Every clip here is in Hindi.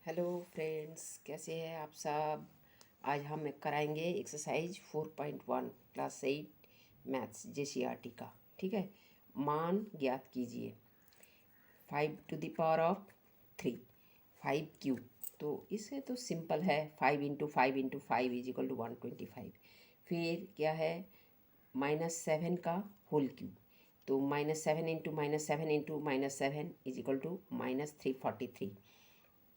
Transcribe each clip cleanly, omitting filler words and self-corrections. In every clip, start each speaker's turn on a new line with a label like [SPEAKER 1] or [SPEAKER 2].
[SPEAKER 1] हेलो फ्रेंड्स, कैसे हैं आप सब। आज हम कराएंगे एक्सरसाइज 4.1 क्लास 8 मैथ्स JCRT का। ठीक है। मान ज्ञात कीजिए। 5⁻³ 5 तो इसे तो सिंपल है। 5 × 5 × 5 = 125। फिर क्या है, -7 का होल क्यूब। तो -7 × -7 × -7 = -343।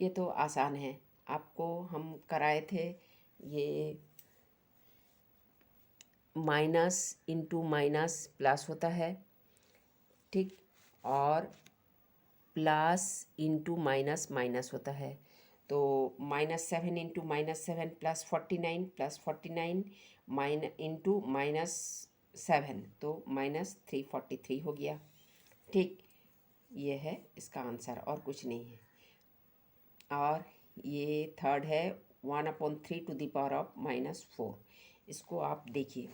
[SPEAKER 1] ये तो आसान है, आपको हम कराए थे। ये माइनस इंटू माइनस प्लस होता है, ठीक। और प्लस इंटू माइनस माइनस होता है। तो -7 × -7 +49 +49 इंटू -7 तो -343 हो गया। ठीक, ये है इसका आंसर और कुछ नहीं है। और ये थर्ड है 1/3⁻⁻4। इसको आप देखिए,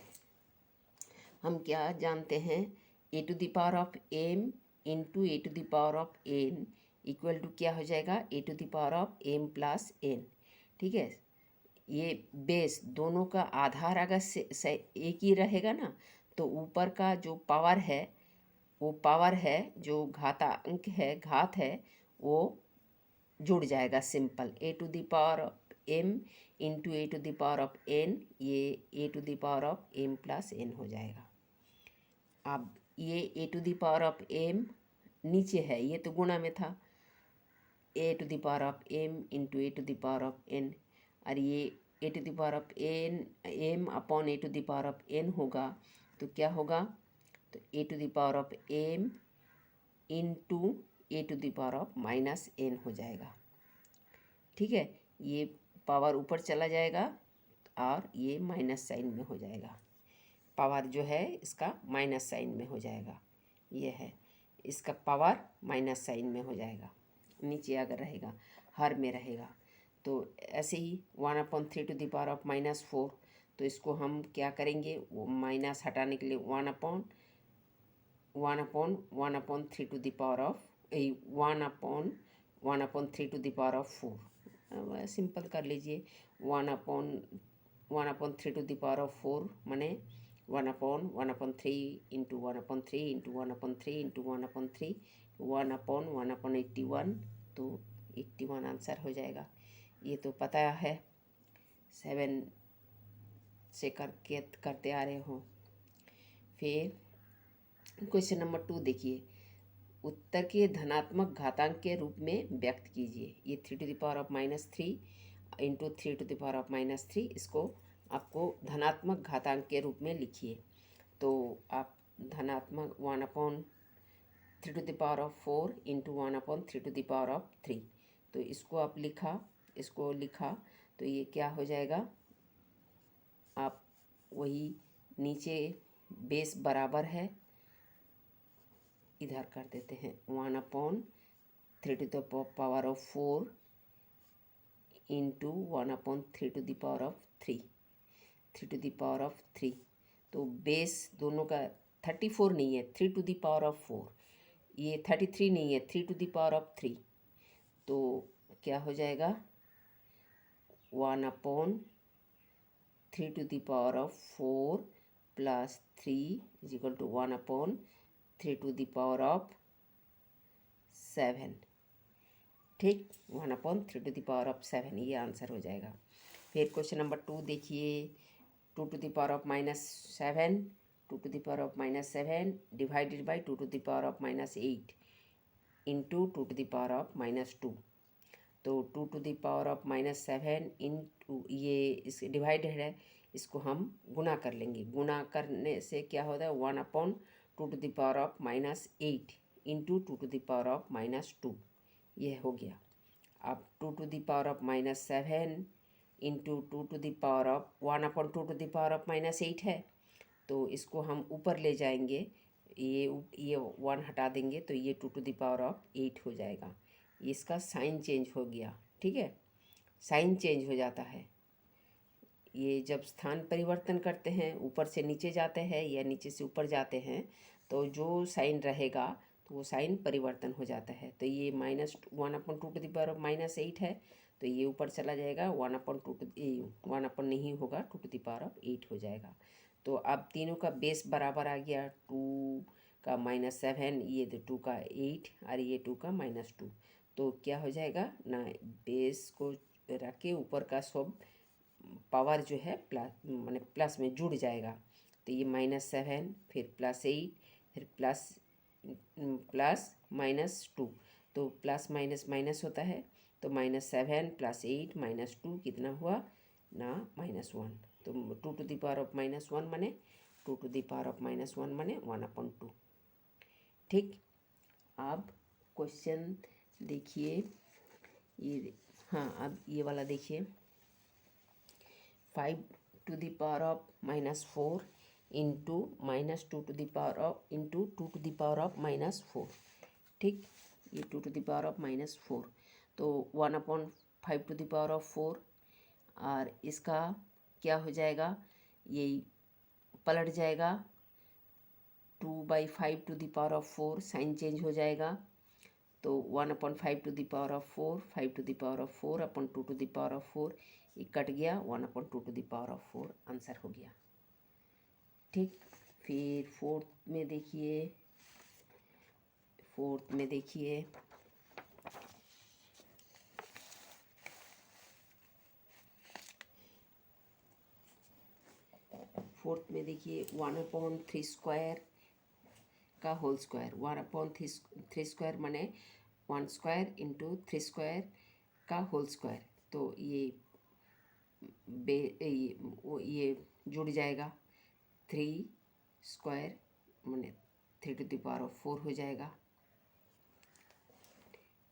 [SPEAKER 1] हम क्या जानते हैं, a⁻m into a⁻n equal to क्या हो जाएगा, a⁻m + n। ठीक है। ये बेस दोनों का आधार अगर से एक ही रहेगा ना, तो ऊपर का जो पावर है, वो पावर है जो घातांक है, घात है, वो जुड़ जाएगा। सिंपल a⁻m इंटू a⁻n, ये a⁻m + n हो जाएगा। अब ये a⁻m नीचे है, ये तो गुणा में था, a⁻m इंटू a⁻n। और ये a⁻m/a⁻n होगा, तो क्या होगा, तो a⁻m इंटू a⁻n हो जाएगा। ठीक है। ये पावर ऊपर चला जाएगा और ये माइनस साइन में हो जाएगा। पावर जो है इसका माइनस साइन में हो जाएगा। ये है इसका पावर माइनस साइन में हो जाएगा, नीचे अगर रहेगा, हर में रहेगा। तो ऐसे ही 1/3⁻⁻4, तो इसको हम क्या करेंगे, वो माइनस हटाने के लिए 1/3⁻4 सिंपल कर लीजिए। 1/3⁻4 माने 1/1/3 इंटू 1/3 इंटू 1/3 इंटू 1/3 1/1/81, तो 81 आंसर हो जाएगा। ये तो पता है, 7 से करते आ रहे हो। फिर क्वेश्चन नंबर 2 देखिए, उत्तर के धनात्मक घातांक के रूप में व्यक्त कीजिए। ये 3⁻³ इंटू 3⁻³ इसको आपको धनात्मक घातांक के रूप में लिखिए। तो आप धनात्मक 1/3⁴ इंटू 1/3⁵, तो इसको आप लिखा, तो ये क्या हो जाएगा, आप वही नीचे बेस बराबर है, इधर कर देते हैं 1/3⁴ इंटू 1/3⁵, तो बेस दोनों का 34 नहीं है, 3⁴, ये 33 नहीं है, 3⁵, तो क्या हो जाएगा, 1/3⁴ + 3 = 1/3⁷। ठीक, 1/3⁷, ये आंसर हो जाएगा। फिर क्वेश्चन नंबर 2 देखिए, 2⁻⁻7 2⁻⁻7 डिवाइडेड बाई 2⁻⁻8 इंटू 2⁻⁻2। तो 2⁻⁻7 इंटू, ये इस डिवाइडेड है, इसको हम गुणा कर लेंगे। गुणा करने से क्या होता है, 1/2⁻8 इंटू 2⁻2, ये हो गया। अब 2⁻7 इंटू 1/2⁻8 है, तो इसको हम ऊपर ले जाएंगे, ये 1 हटा देंगे, तो ये 2⁻8 हो जाएगा। इसका साइन चेंज हो गया। ठीक है, साइन चेंज हो जाता है। ये जब स्थान परिवर्तन करते हैं, ऊपर से नीचे जाते हैं या नीचे से ऊपर जाते हैं, तो जो साइन रहेगा तो वो साइन परिवर्तन हो जाता है। तो ये -1/2 है, तो ये ऊपर चला जाएगा, 1 नहीं होगा, 2 हो जाएगा। तो अब तीनों का बेस बराबर आ गया, 2 का -7, ये 2 का 8 और ये 2 का -2। तो क्या हो जाएगा ना, बेस को रख के ऊपर का सब पावर जो है माने प्लस में जुड़ जाएगा। तो ये -7 फिर +8 फिर प्लस -2, तो प्लस माइनस माइनस होता है। तो -7 + 8 -2 कितना हुआ ना, -1। तो 2 माने 2 माने 1/2। ठीक, अब क्वेश्चन देखिए, ये हाँ, अब ये वाला देखिए, 5 to the power of -4 into -2 to the power of into 2 to the power of -4। ठीक, ये 2 to the power of -4, तो 1/5 to the power of 4, और इसका क्या हो जाएगा, ये पलट जाएगा, 2/5 to the power of 4, sign change हो जाएगा। तो 1/5 to the power of 4, 5 to the power of 4 upon 2 to the power of 4, ये कट गया, 1/2 to the power of 4 answer हो गया। ठीक, फिर फोर्थ में देखिए, फोर्थ में देखिए 1/3 स्क्वायर का होल स्क्वायर, 1/3 स्क्वायर माने 1 स्क्वायर इंटू 3 स्क्वायर का होल स्क्वायर। तो ये ये जुड़ जाएगा, 3 स्क्वायर माने 3 to the power of 4 हो जाएगा।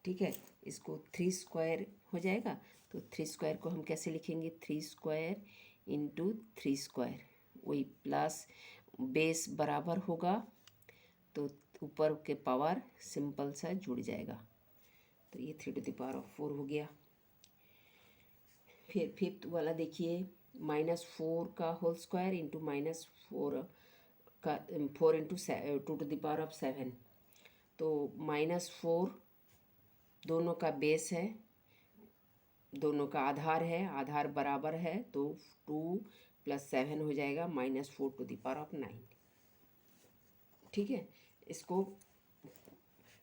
[SPEAKER 1] ठीक है, इसको 3 स्क्वायर हो जाएगा, तो 3 स्क्वायर को हम कैसे लिखेंगे, 3 स्क्वायर इंटू 3 स्क्वायर, वही प्लस बेस बराबर होगा, तो ऊपर के पावर सिंपल सा जुड़ जाएगा। तो ये 3 to the power of 4 हो गया। फिर फिफ्थ वाला देखिए, -4 का होल स्क्वायर इंटू -4 का 4 into 2 to the power of 7। तो -4 दोनों का बेस है, दोनों का आधार है, आधार बराबर है, तो 2 + 7 हो जाएगा, -4 to the power of 9। ठीक है, इसको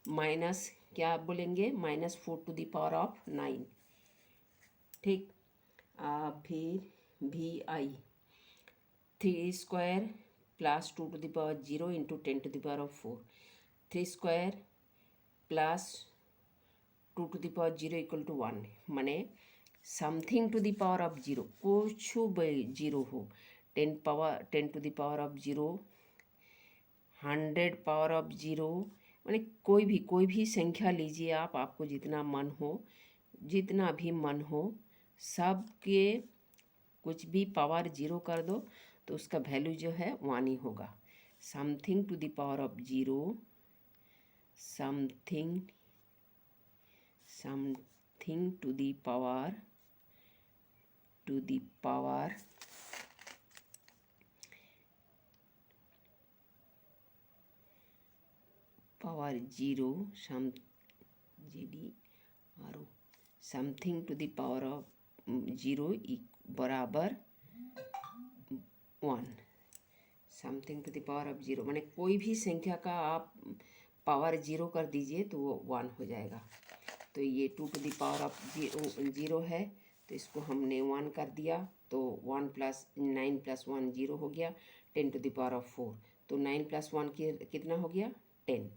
[SPEAKER 1] माइनस क्या बोलेंगे, -4 to the power of 9। ठीक, फिर VI 3 square plus 2 to the power 0 into 10 to the power of 4, 3 square plus 2 to the power 0 = 1, माने something to the power of 0, कुछ भी 0 हो, 10 to the power of 0, 100 power of 0, माने कोई भी संख्या लीजिए आप, आपको जितना मन हो, जितना भी मन हो, सब के कुछ भी पावर 0 कर दो तो उसका वैल्यू जो है 1 ही होगा। Something to the power of 0, something to the power power 0, something to the power of 0 बराबर 1। Something to the power of 0 माने कोई भी संख्या का आप पावर 0 कर दीजिए तो वो 1 हो जाएगा। तो ये 2 to the power of 0 है, तो इसको हमने 1 कर दिया, तो 9 + 1 0 हो गया, 10 to the power of 4, तो 9 + 1 कितना हो गया, 10।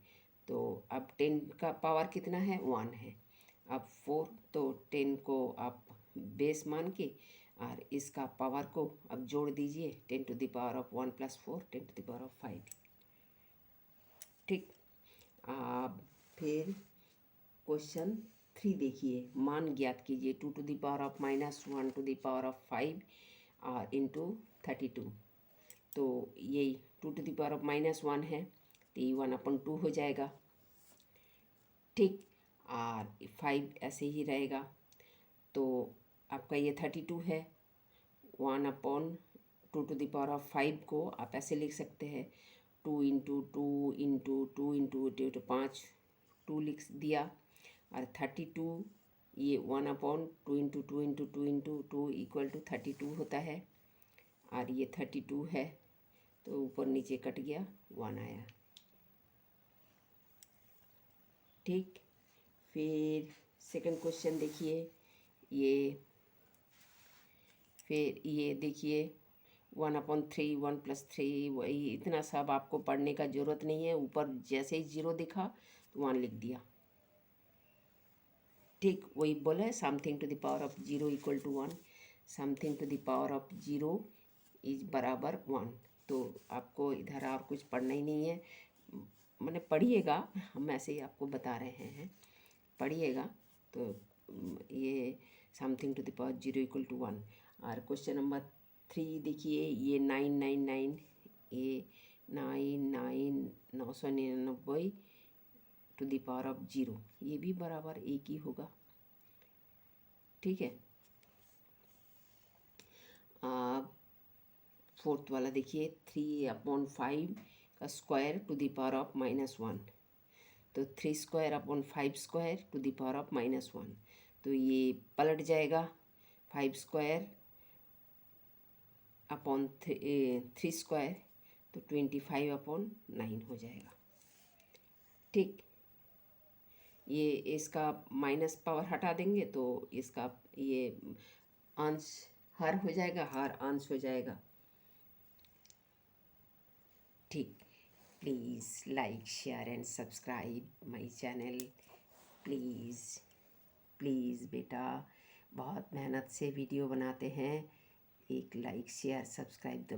[SPEAKER 1] तो अब 10 का पावर कितना है, 1 है। अब 4, तो 10 को आप बेस मान के और इसका पावर को अब जोड़ दीजिए, 10 to the power of 1 + 4, 10 to the power of 5। ठीक, अब फिर क्वेश्चन 3 देखिए, मान ज्ञात कीजिए, 2 to the power of -1 to the power of 5 और इंटू 32। तो यही 2 to the power of -1 है, तो ये 1/2 हो जाएगा। ठीक, और 5 ऐसे ही रहेगा, तो आपका ये 32 है। 1/2 to the power of 5 को आप ऐसे लिख सकते हैं, 2 into two into two into two 5 2 लिख दिया। और 32 ये 1/2 into two into two into two equal to 32 होता है। और ये 32 है तो ऊपर नीचे कट गया 1 आया। ठीक, फिर सेकंड क्वेश्चन देखिए। फिर ये देखिए 1/3 1+3 वही इतना सब आपको पढ़ने का ज़रूरत नहीं है। ऊपर जैसे ही 0 दिखा तो 1 लिख दिया। ठीक, वही बोला है something to the power of 0 equal to 1, something to the power of 0 is बराबर 1। तो आपको इधर और कुछ पढ़ना ही नहीं है, मैंने पढ़िएगा, हम ऐसे ही आपको बता रहे हैं, पढ़िएगा। तो ये something to the power 0 equal to 1। और क्वेश्चन नंबर 3 देखिए, ये 999 ये 999 टू द पावर ऑफ 0, ये भी बराबर एक ही होगा। ठीक है, फोर्थ वाला देखिए 3/5 का square to the power of -1, तो 3 square upon 5 square to the power of -1, तो ये पलट जाएगा 5 स्क्वायर अपॉन 3 स्क्वायर, तो 25/9 हो जाएगा। ठीक, ये इसका माइनस पावर हटा देंगे तो इसका ये अंश हर हो जाएगा, हर अंश हो जाएगा। ठीक, please like share and subscribe my channel, please please बेटा, बहुत मेहनत से वीडियो बनाते हैं। एक लाइक शेयर सब्सक्राइब दबा